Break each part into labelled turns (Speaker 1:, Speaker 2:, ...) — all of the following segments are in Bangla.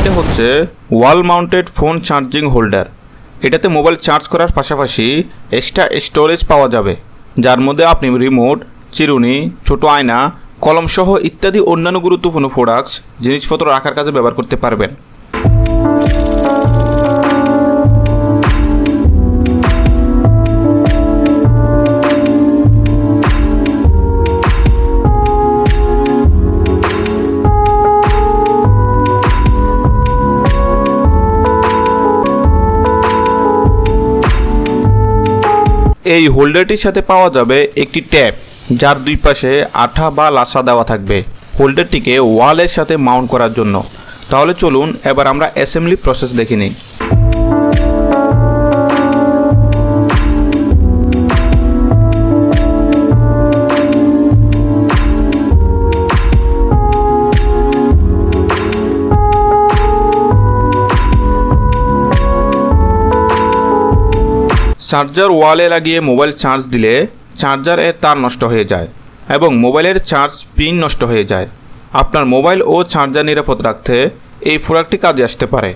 Speaker 1: এটা হচ্ছে ওয়াল মাউন্টেড ফোন চার্জিং হোল্ডার। এটাতে মোবাইল চার্জ করার পাশাপাশি এক্সট্রা স্টোরেজ পাওয়া যাবে, যার মধ্যে আপনি রিমোট, চিরুনি, ছোট আয়না, কলম সহ ইত্যাদি অন্যান্য গুরুত্বপূর্ণ প্রোডাক্টস জিনিসপত্র রাখার কাজে ব্যবহার করতে পারবেন। এই হোল্ডারটির সাথে পাওয়া যাবে একটি ট্যাপ, যার দুই পাশে আঠা বা লাসা দেওয়া থাকবে হোল্ডারটিকে ওয়ালের সাথে মাউন্ট করার জন্য। তাহলে চলুন এবার আমরা অ্যাসেম্বলি প্রসেস দেখে নিই। চার্জার ওয়ালে লাগিয়ে মোবাইল চার্জ দিলে চার্জারের তার নষ্ট হয়ে যায় এবং মোবাইলের চার্জ পিন নষ্ট হয়ে যায়। আপনার মোবাইল ও চার্জার নিরাপদ রাখতে এই প্রোডাক্টটি কাজে আসতে পারে।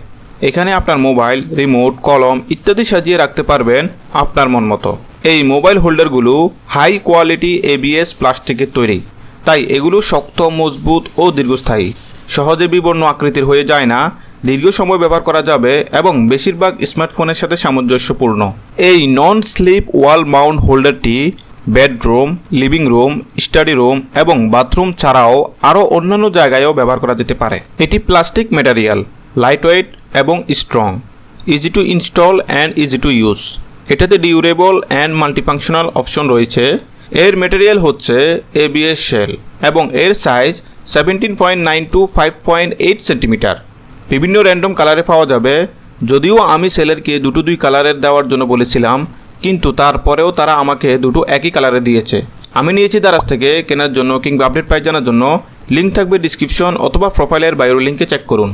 Speaker 1: এখানে আপনার মোবাইল, রিমোট, কলম ইত্যাদি সাজিয়ে রাখতে পারবেন আপনার মন মতো। এই মোবাইল হোল্ডারগুলো হাই কোয়ালিটি ABS প্লাস্টিকের তৈরি, তাই এগুলো শক্ত, মজবুত ও দীর্ঘস্থায়ী। সহজে বিবর্ণ আকৃতির হয়ে যায় না, দীর্ঘ সময় ব্যবহার করা যাবে এবং বেশিরভাগ স্মার্টফোনের সাথে সামঞ্জস্যপূর্ণ। এই নন স্লিপ ওয়াল মাউন্ট হোল্ডারটি bedroom, living room, study room এবং বাথরুম ছাড়াও আরও অন্যান্য জায়গায়ও ব্যবহার করা যেতে পারে। এটি প্লাস্টিক ম্যাটেরিয়াল, লাইটওয়েট এবং strong, easy to install and easy to use. এটাতে ডিউরেবল অ্যান্ড মাল্টিফাংশনাল অপশন রয়েছে। এর ম্যাটেরিয়াল হচ্ছে ABS শেল এবং এর সাইজ 17.9 to 5.8 সেন্টিমিটার। বিভিন্ন র্যান্ডম কালারে পাওয়া যাবে। যদিও আমি সেলারকে দুটো দুই কালারের দেওয়ার জন্য বলেছিলাম, কিন্তু তারপরেও তারা আমাকে দুটো একই কালারে দিয়েছে। আমি নিয়েছি দারাজ থেকে কেনার জন্য কিংবা আপডেট প্রাইস জানার জন্য। লিঙ্ক থাকবে ডিসক্রিপশন অথবা প্রোফাইলের বায়োর লিঙ্কে চেক করুন।